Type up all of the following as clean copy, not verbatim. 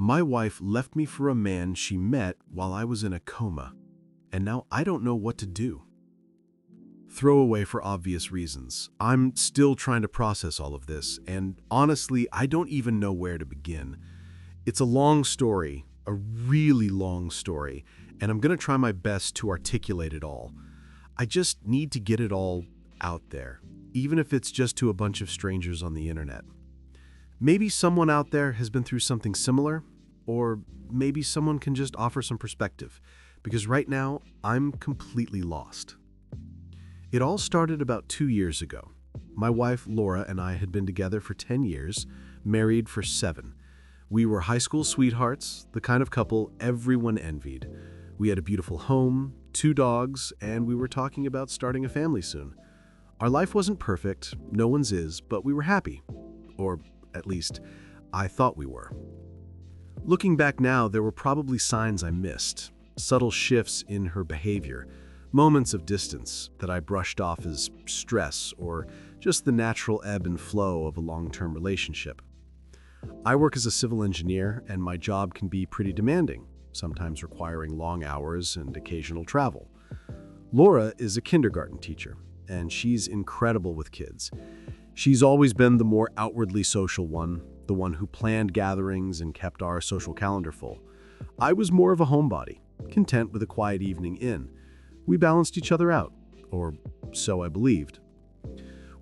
My wife left me for a man she met while I was in a coma, and now I don't know what to do. Throwaway for obvious reasons. I'm still trying to process all of this, and honestly, I don't even know where to begin. It's a long story, a really long story, and I'm going to try my best to articulate it all. I just need to get it all out there, even if it's just to a bunch of strangers on the internet. Maybe someone out there has been through something similar, or maybe someone can just offer some perspective, because right now, I'm completely lost. It all started about 2 years ago. My wife, Laura, and I had been together for 10 years, married for 7. We were high school sweethearts, the kind of couple everyone envied. We had a beautiful home, 2 dogs, and we were talking about starting a family soon. Our life wasn't perfect, no one's is, but we were happy. Or at least, I thought we were. Looking back now, there were probably signs I missed, subtle shifts in her behavior, moments of distance that I brushed off as stress or just the natural ebb and flow of a long-term relationship. I work as a civil engineer, and my job can be pretty demanding, sometimes requiring long hours and occasional travel. Laura is a kindergarten teacher, and she's incredible with kids. She's always been the more outwardly social one, the one who planned gatherings and kept our social calendar full. I was more of a homebody, content with a quiet evening in. We balanced each other out, or so I believed.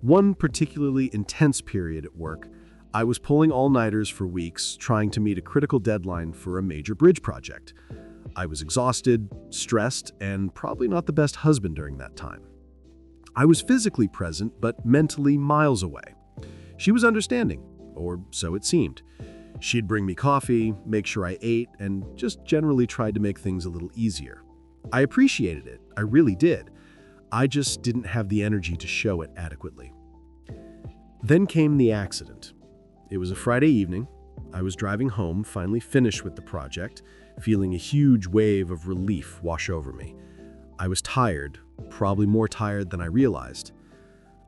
One particularly intense period at work, I was pulling all-nighters for weeks, trying to meet a critical deadline for a major bridge project. I was exhausted, stressed, and probably not the best husband during that time. I was physically present, but mentally miles away. She was understanding, or so it seemed. She'd bring me coffee, make sure I ate, and just generally tried to make things a little easier. I appreciated it, I really did. I just didn't have the energy to show it adequately. Then came the accident. It was a Friday evening. I was driving home, finally finished with the project, feeling a huge wave of relief wash over me. I was tired, probably more tired than I realized.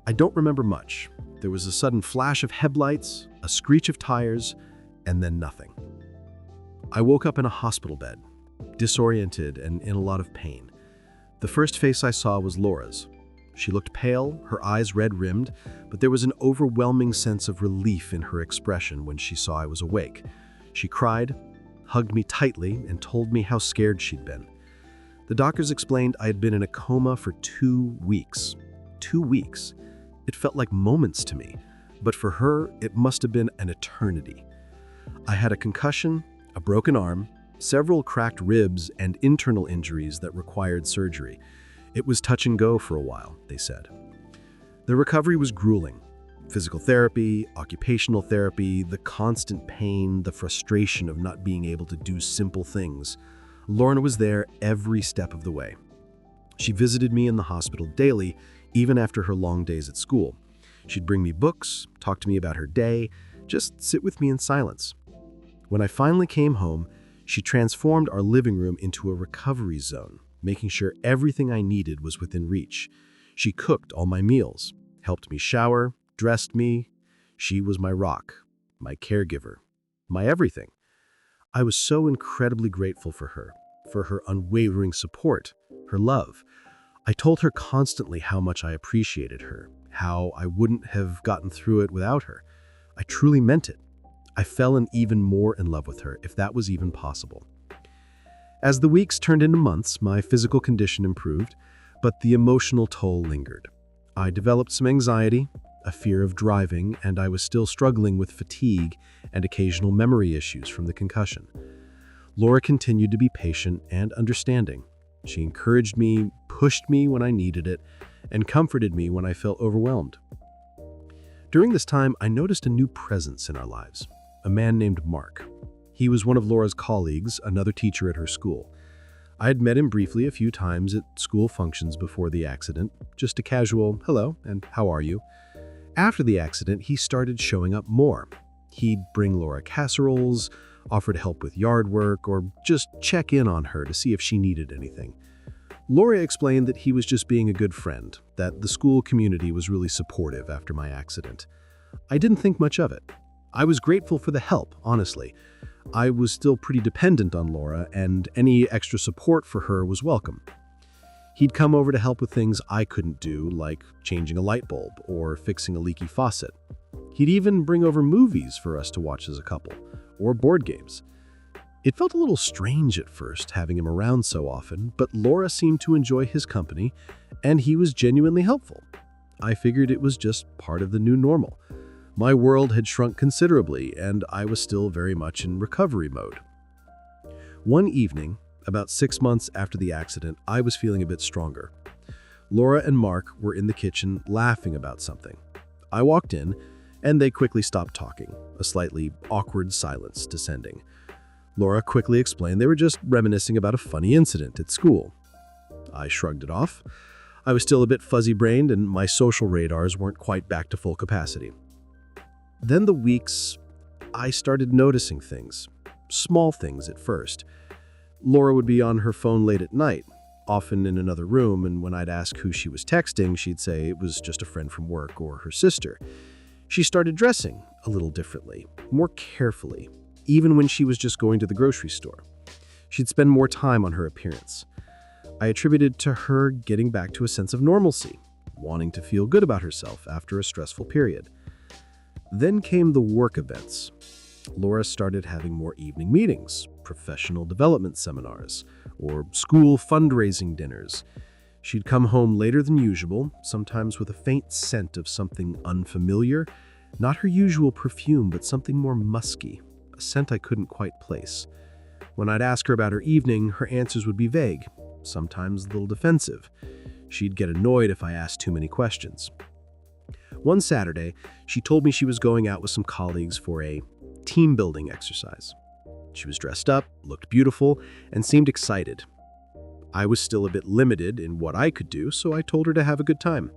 I don't remember much. There was a sudden flash of headlights, a screech of tires, and then nothing. I woke up in a hospital bed, disoriented and in a lot of pain. The first face I saw was Laura's. She looked pale, her eyes red-rimmed, but there was an overwhelming sense of relief in her expression when she saw I was awake. She cried, hugged me tightly, and told me how scared she'd been. The doctors explained I had been in a coma for 2 weeks. 2 weeks. It felt like moments to me, but for her, it must have been an eternity. I had a concussion, a broken arm, several cracked ribs, and internal injuries that required surgery. It was touch and go for a while, they said. The recovery was grueling. Physical therapy, occupational therapy, the constant pain, the frustration of not being able to do simple things. Lorna was there every step of the way. She visited me in the hospital daily, even after her long days at school. She'd bring me books, talk to me about her day, just sit with me in silence. When I finally came home, she transformed our living room into a recovery zone, making sure everything I needed was within reach. She cooked all my meals, helped me shower, dressed me. She was my rock, my caregiver, my everything. I was so incredibly grateful for her unwavering support, her love. I told her constantly how much I appreciated her, how I wouldn't have gotten through it without her. I truly meant it. I fell even more in love with her, if that was even possible. As the weeks turned into months, my physical condition improved, but the emotional toll lingered. I developed some anxiety, a fear of driving, and I was still struggling with fatigue and occasional memory issues from the concussion. Laura continued to be patient and understanding. She encouraged me, pushed me when I needed it, and comforted me when I felt overwhelmed. During this time, I noticed a new presence in our lives, a man named Mark. He was one of Laura's colleagues, another teacher at her school. I had met him briefly a few times at school functions before the accident, just a casual hello and how are you. After the accident, he started showing up more. He'd bring Laura casseroles, offer to help with yard work, or just check in on her to see if she needed anything. Laura explained that he was just being a good friend, that the school community was really supportive after my accident. I didn't think much of it. I was grateful for the help, honestly. I was still pretty dependent on Laura, and any extra support for her was welcome. He'd come over to help with things I couldn't do, like changing a light bulb or fixing a leaky faucet. He'd even bring over movies for us to watch as a couple, or board games. It felt a little strange at first, having him around so often, but Laura seemed to enjoy his company, and he was genuinely helpful. I figured it was just part of the new normal. My world had shrunk considerably, and I was still very much in recovery mode. One evening, about 6 months after the accident, I was feeling a bit stronger. Laura and Mark were in the kitchen laughing about something. I walked in, and they quickly stopped talking, a slightly awkward silence descending. Laura quickly explained they were just reminiscing about a funny incident at school. I shrugged it off. I was still a bit fuzzy-brained, and my social radars weren't quite back to full capacity. Then the weeks, I started noticing things. Small things at first. Laura would be on her phone late at night, often in another room, and when I'd ask who she was texting, she'd say it was just a friend from work or her sister. She started dressing a little differently, more carefully, even when she was just going to the grocery store. She'd spend more time on her appearance. I attributed to her getting back to a sense of normalcy, wanting to feel good about herself after a stressful period. Then came the work events. Laura started having more evening meetings, professional development seminars, or school fundraising dinners. She'd come home later than usual, sometimes with a faint scent of something unfamiliar, not her usual perfume, but something more musky, a scent I couldn't quite place. When I'd ask her about her evening, her answers would be vague, sometimes a little defensive. She'd get annoyed if I asked too many questions. One Saturday, she told me she was going out with some colleagues for a team-building exercise. She was dressed up, looked beautiful, and seemed excited. I was still a bit limited in what I could do, so I told her to have a good time.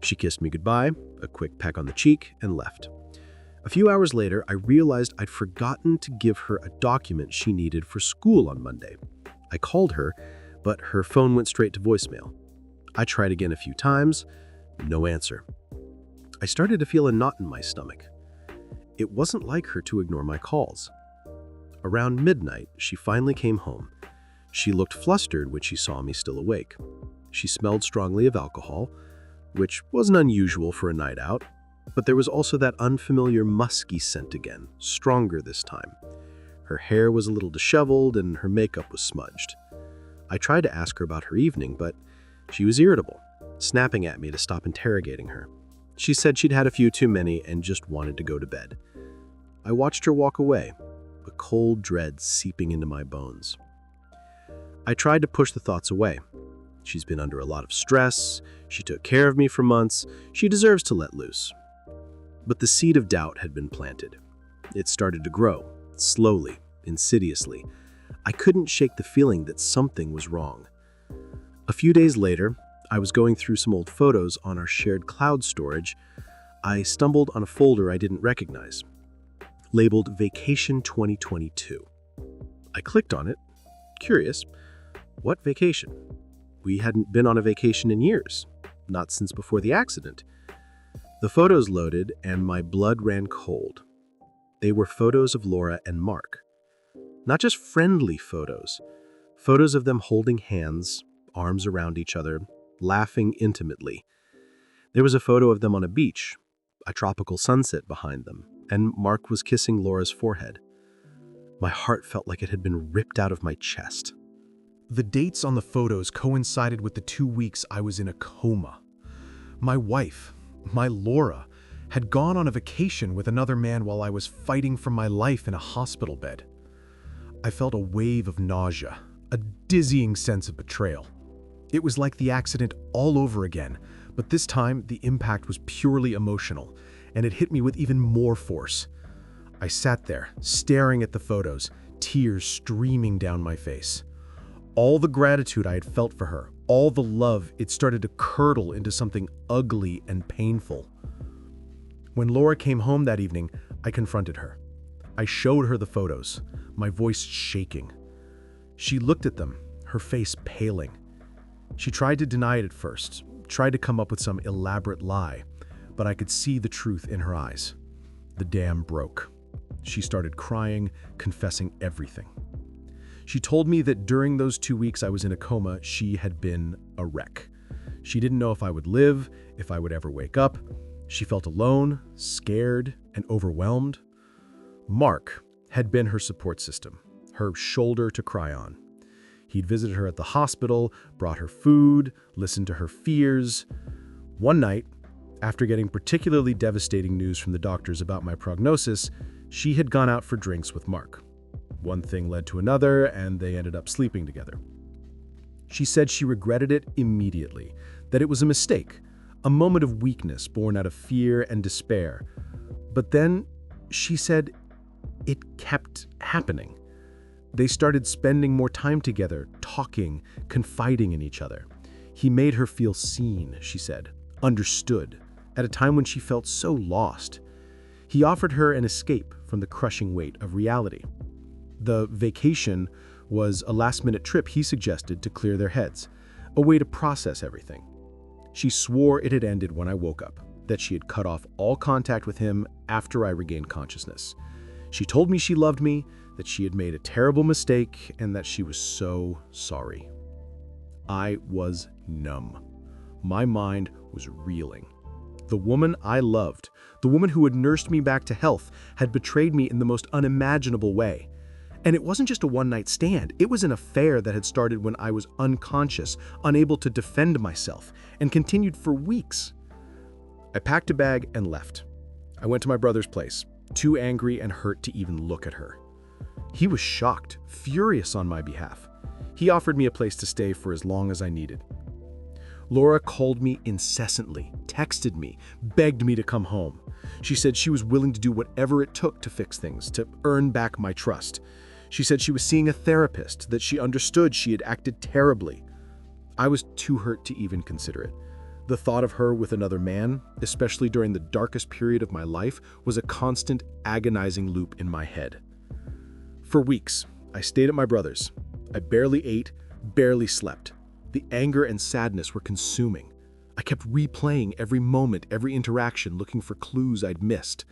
She kissed me goodbye, a quick peck on the cheek, and left. A few hours later, I realized I'd forgotten to give her a document she needed for school on Monday. I called her, but her phone went straight to voicemail. I tried again a few times, no answer. I started to feel a knot in my stomach. It wasn't like her to ignore my calls. Around midnight, she finally came home. She looked flustered when she saw me still awake. She smelled strongly of alcohol, which wasn't unusual for a night out, but there was also that unfamiliar musky scent again, stronger this time. Her hair was a little disheveled and her makeup was smudged. I tried to ask her about her evening, but she was irritable, snapping at me to stop interrogating her. She said she'd had a few too many and just wanted to go to bed. I watched her walk away, a cold dread seeping into my bones. I tried to push the thoughts away. She's been under a lot of stress, she took care of me for months, she deserves to let loose. But the seed of doubt had been planted. It started to grow, slowly, insidiously. I couldn't shake the feeling that something was wrong. A few days later, I was going through some old photos on our shared cloud storage. I stumbled on a folder I didn't recognize, labeled Vacation 2022. I clicked on it, curious. What vacation? We hadn't been on a vacation in years, not since before the accident. The photos loaded and my blood ran cold. They were photos of Laura and Mark. Not just friendly photos of them holding hands, arms around each other, laughing intimately. There was a photo of them on a beach, a tropical sunset behind them, and Mark was kissing Laura's forehead. My heart felt like it had been ripped out of my chest. The dates on the photos coincided with the 2 weeks I was in a coma. My wife, my Laura, had gone on a vacation with another man while I was fighting for my life in a hospital bed. I felt a wave of nausea, a dizzying sense of betrayal. It was like the accident all over again, but this time the impact was purely emotional, and it hit me with even more force. I sat there, staring at the photos, tears streaming down my face. All the gratitude I had felt for her, all the love, it started to curdle into something ugly and painful. When Laura came home that evening, I confronted her. I showed her the photos, my voice shaking. She looked at them, her face paling. She tried to deny it at first, tried to come up with some elaborate lie, but I could see the truth in her eyes. The dam broke. She started crying, confessing everything. She told me that during those 2 weeks I was in a coma, she had been a wreck. She didn't know if I would live, if I would ever wake up. She felt alone, scared, and overwhelmed. Mark had been her support system, her shoulder to cry on. He'd visited her at the hospital, brought her food, listened to her fears. One night, after getting particularly devastating news from the doctors about my prognosis, she had gone out for drinks with Mark. One thing led to another, and they ended up sleeping together. She said she regretted it immediately, that it was a mistake, a moment of weakness born out of fear and despair. But then, she said, it kept happening. They started spending more time together, talking, confiding in each other. He made her feel seen, she said, understood, at a time when she felt so lost. He offered her an escape from the crushing weight of reality. The vacation was a last-minute trip he suggested to clear their heads, a way to process everything. She swore it had ended when I woke up, that she had cut off all contact with him after I regained consciousness. She told me she loved me, that she had made a terrible mistake, and that she was so sorry. I was numb. My mind was reeling. The woman I loved, the woman who had nursed me back to health, had betrayed me in the most unimaginable way. And it wasn't just a one-night stand. It was an affair that had started when I was unconscious, unable to defend myself, and continued for weeks. I packed a bag and left. I went to my brother's place, too angry and hurt to even look at her. He was shocked, furious on my behalf. He offered me a place to stay for as long as I needed. Laura called me incessantly, texted me, begged me to come home. She said she was willing to do whatever it took to fix things, to earn back my trust. She said she was seeing a therapist, that she understood she had acted terribly. I was too hurt to even consider it. The thought of her with another man, especially during the darkest period of my life, was a constant, agonizing loop in my head. For weeks, I stayed at my brother's. I barely ate, barely slept. The anger and sadness were consuming. I kept replaying every moment, every interaction, looking for clues I'd missed.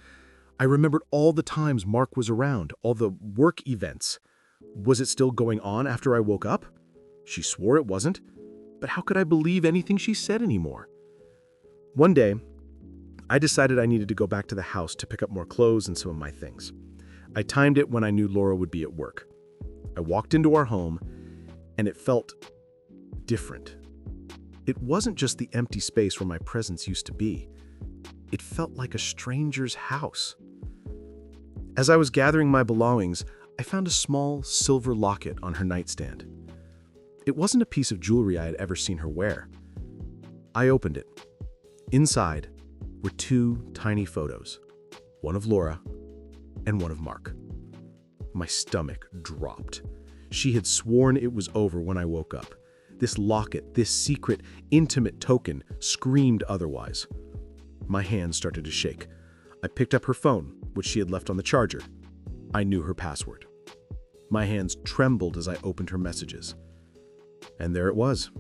I remembered all the times Mark was around, all the work events. Was it still going on after I woke up? She swore it wasn't, but how could I believe anything she said anymore? One day, I decided I needed to go back to the house to pick up more clothes and some of my things. I timed it when I knew Laura would be at work. I walked into our home, and it felt different. It wasn't just the empty space where my presence used to be. It felt like a stranger's house. As I was gathering my belongings, I found a small silver locket on her nightstand. It wasn't a piece of jewelry I had ever seen her wear. I opened it. Inside were 2 tiny photos, one of Laura and one of Mark. My stomach dropped. She had sworn it was over when I woke up. This locket, this secret, intimate token, screamed otherwise. My hands started to shake. I picked up her phone, which she had left on the charger. I knew her password. My hands trembled as I opened her messages. And there it was,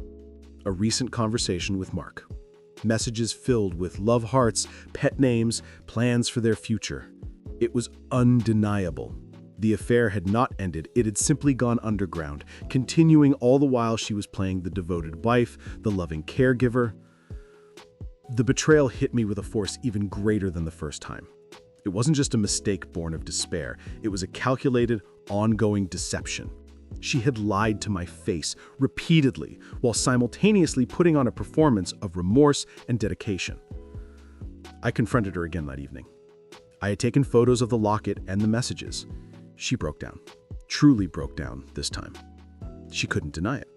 a recent conversation with Mark. Messages filled with love hearts, pet names, plans for their future. It was undeniable. The affair had not ended, it had simply gone underground, continuing all the while she was playing the devoted wife, the loving caregiver. The betrayal hit me with a force even greater than the first time. It wasn't just a mistake born of despair, it was a calculated, ongoing deception. She had lied to my face repeatedly, while simultaneously putting on a performance of remorse and dedication. I confronted her again that evening. I had taken photos of the locket and the messages. She broke down, truly broke down this time. She couldn't deny it.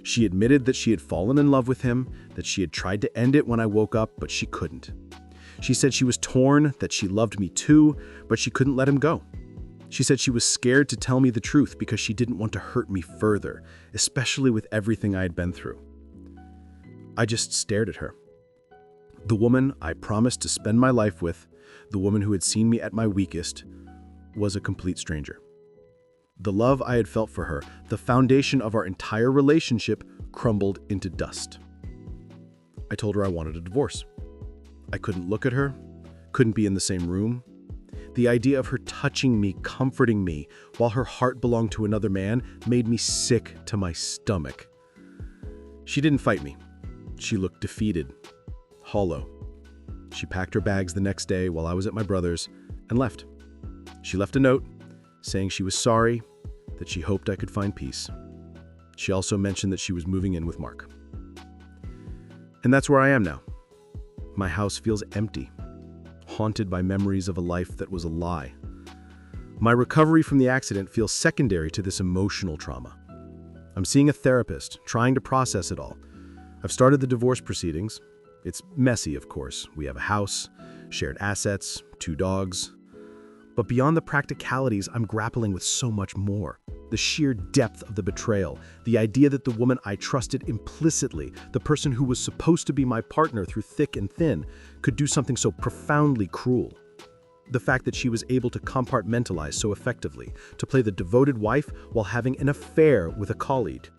She admitted that she had fallen in love with him, that she had tried to end it when I woke up, but she couldn't. She said she was torn, that she loved me too, but she couldn't let him go. She said she was scared to tell me the truth because she didn't want to hurt me further, especially with everything I had been through. I just stared at her. The woman I promised to spend my life with, the woman who had seen me at my weakest, was a complete stranger. The love I had felt for her, the foundation of our entire relationship, crumbled into dust. I told her I wanted a divorce. I couldn't look at her, couldn't be in the same room. The idea of her touching me, comforting me, while her heart belonged to another man, made me sick to my stomach. She didn't fight me. She looked defeated, hollow. She packed her bags the next day while I was at my brother's and left. She left a note saying she was sorry, that she hoped I could find peace. She also mentioned that she was moving in with Mark. And that's where I am now. My house feels empty, haunted by memories of a life that was a lie. My recovery from the accident feels secondary to this emotional trauma. I'm seeing a therapist, trying to process it all. I've started the divorce proceedings. It's messy, of course. We have a house, shared assets, 2 dogs. But beyond the practicalities, I'm grappling with so much more. The sheer depth of the betrayal, the idea that the woman I trusted implicitly, the person who was supposed to be my partner through thick and thin, could do something so profoundly cruel. The fact that she was able to compartmentalize so effectively, to play the devoted wife while having an affair with a colleague.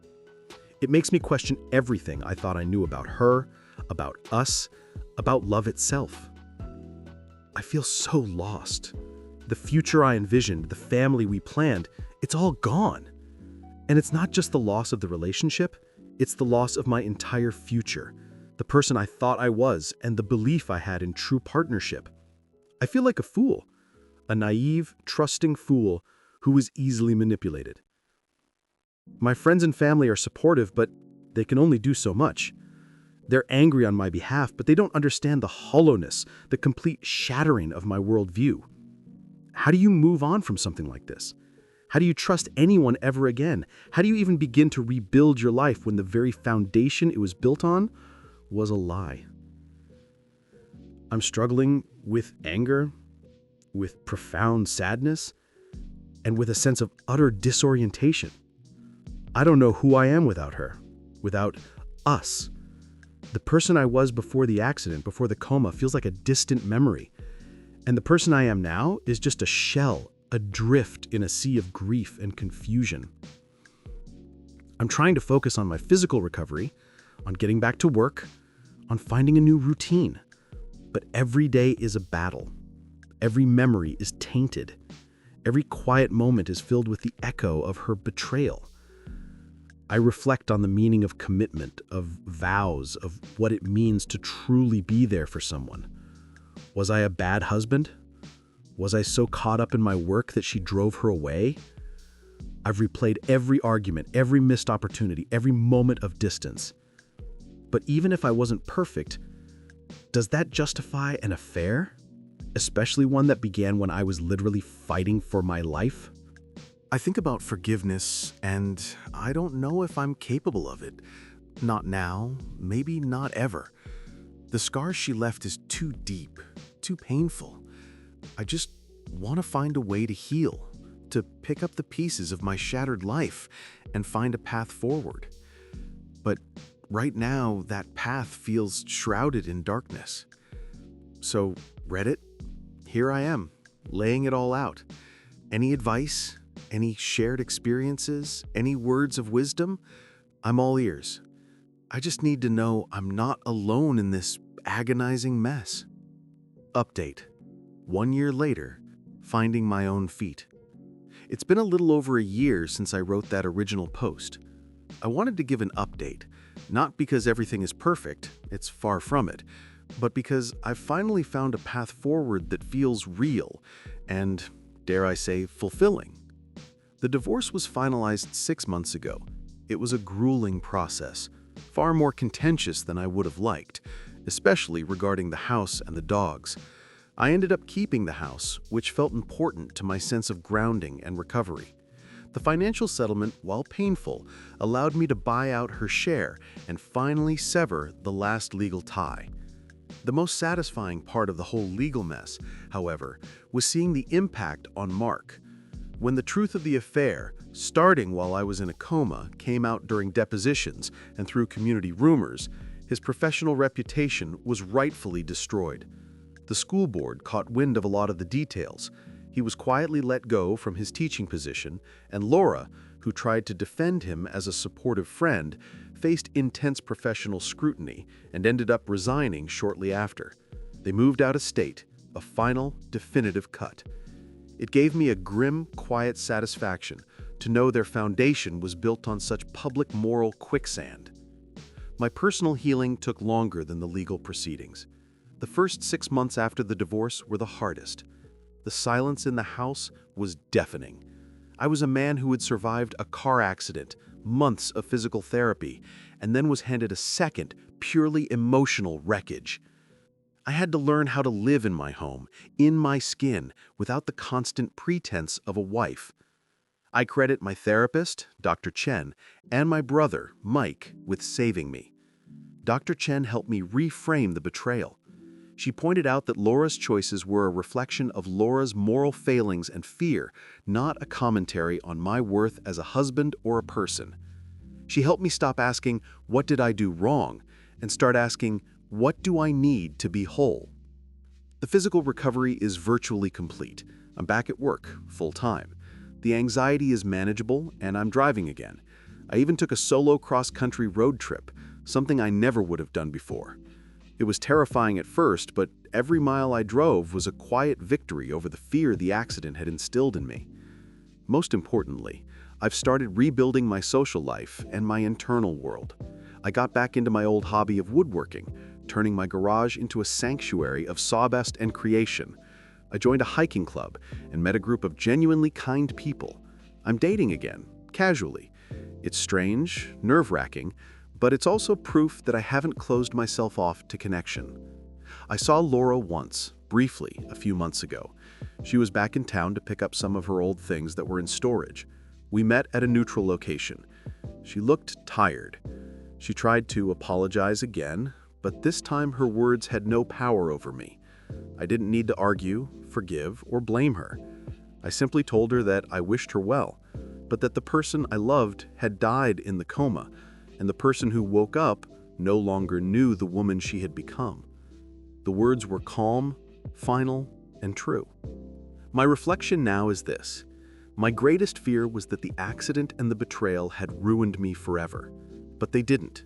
It makes me question everything I thought I knew about her, about us, about love itself. I feel so lost. The future I envisioned, the family we planned, it's all gone. And it's not just the loss of the relationship, it's the loss of my entire future, the person I thought I was, and the belief I had in true partnership. I feel like a fool, a naive, trusting fool who was easily manipulated. My friends and family are supportive, but they can only do so much. They're angry on my behalf, but they don't understand the hollowness, the complete shattering of my worldview. How do you move on from something like this? How do you trust anyone ever again? How do you even begin to rebuild your life when the very foundation it was built on was a lie? I'm struggling with anger, with profound sadness, and with a sense of utter disorientation. I don't know who I am without her, without us. The person I was before the accident, before the coma, feels like a distant memory. And the person I am now is just a shell, adrift in a sea of grief and confusion. I'm trying to focus on my physical recovery, on getting back to work, on finding a new routine. But every day is a battle. Every memory is tainted. Every quiet moment is filled with the echo of her betrayal. I reflect on the meaning of commitment, of vows, of what it means to truly be there for someone. Was I a bad husband? Was I so caught up in my work that she drove her away? I've replayed every argument, every missed opportunity, every moment of distance. But even if I wasn't perfect, does that justify an affair? Especially one that began when I was literally fighting for my life? I think about forgiveness, and I don't know if I'm capable of it. Not now, maybe not ever. The scars she left is too deep, too painful. I just want to find a way to heal, to pick up the pieces of my shattered life and find a path forward. But right now, that path feels shrouded in darkness. So, Reddit, here I am, laying it all out. Any advice? Any shared experiences? Any words of wisdom? I'm all ears. I just need to know I'm not alone in this agonizing mess. Update. 1 year later, finding my own feet. It's been a little over a year since I wrote that original post. I wanted to give an update, not because everything is perfect, it's far from it, but because I've finally found a path forward that feels real and, dare I say, fulfilling. The divorce was finalized 6 months ago. It was a grueling process, far more contentious than I would have liked, especially regarding the house and the dogs. I ended up keeping the house, which felt important to my sense of grounding and recovery. The financial settlement, while painful, allowed me to buy out her share and finally sever the last legal tie. The most satisfying part of the whole legal mess, however, was seeing the impact on Mark. When the truth of the affair, starting while I was in a coma, came out during depositions and through community rumors, his professional reputation was rightfully destroyed. The school board caught wind of a lot of the details. He was quietly let go from his teaching position, and Laura, who tried to defend him as a supportive friend, faced intense professional scrutiny and ended up resigning shortly after. They moved out of state, a final, definitive cut. It gave me a grim, quiet satisfaction to know their foundation was built on such public moral quicksand. My personal healing took longer than the legal proceedings. The first 6 months after the divorce were the hardest. The silence in the house was deafening. I was a man who had survived a car accident, months of physical therapy, and then was handed a second, purely emotional wreckage. I had to learn how to live in my home, in my skin, without the constant pretense of a wife. I credit my therapist, Dr. Chen, and my brother, Mike, with saving me. Dr. Chen helped me reframe the betrayal. She pointed out that Laura's choices were a reflection of Laura's moral failings and fear, not a commentary on my worth as a husband or a person. She helped me stop asking, "What did I do wrong?" and start asking, "What do I need to be whole?" The physical recovery is virtually complete. I'm back at work, full-time. The anxiety is manageable, and I'm driving again. I even took a solo cross-country road trip, something I never would have done before. It was terrifying at first, but every mile I drove was a quiet victory over the fear the accident had instilled in me. Most importantly, I've started rebuilding my social life and my internal world. I got back into my old hobby of woodworking, turning my garage into a sanctuary of sawdust and creation. I joined a hiking club and met a group of genuinely kind people. I'm dating again, casually. It's strange, nerve-wracking, but it's also proof that I haven't closed myself off to connection. I saw Laura once, briefly, a few months ago. She was back in town to pick up some of her old things that were in storage. We met at a neutral location. She looked tired. She tried to apologize again, but this time her words had no power over me. I didn't need to argue, forgive, or blame her. I simply told her that I wished her well, but that the person I loved had died in the coma, and the person who woke up no longer knew the woman she had become. The words were calm, final, and true. My reflection now is this. My greatest fear was that the accident and the betrayal had ruined me forever. But they didn't.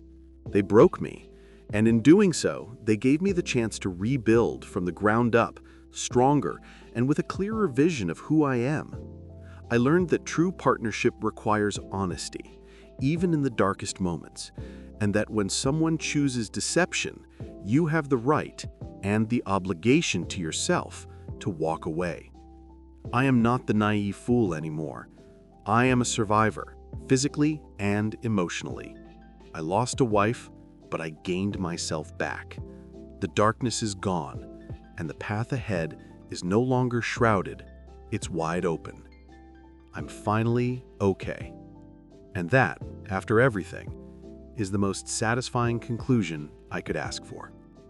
They broke me. And in doing so, they gave me the chance to rebuild from the ground up, stronger, and with a clearer vision of who I am. I learned that true partnership requires honesty, even in the darkest moments, and that when someone chooses deception, you have the right and the obligation to yourself to walk away. I am not the naive fool anymore. I am a survivor, physically and emotionally. I lost a wife, but I gained myself back. The darkness is gone, and the path ahead is no longer shrouded, it's wide open. I'm finally okay. And that, after everything, is the most satisfying conclusion I could ask for.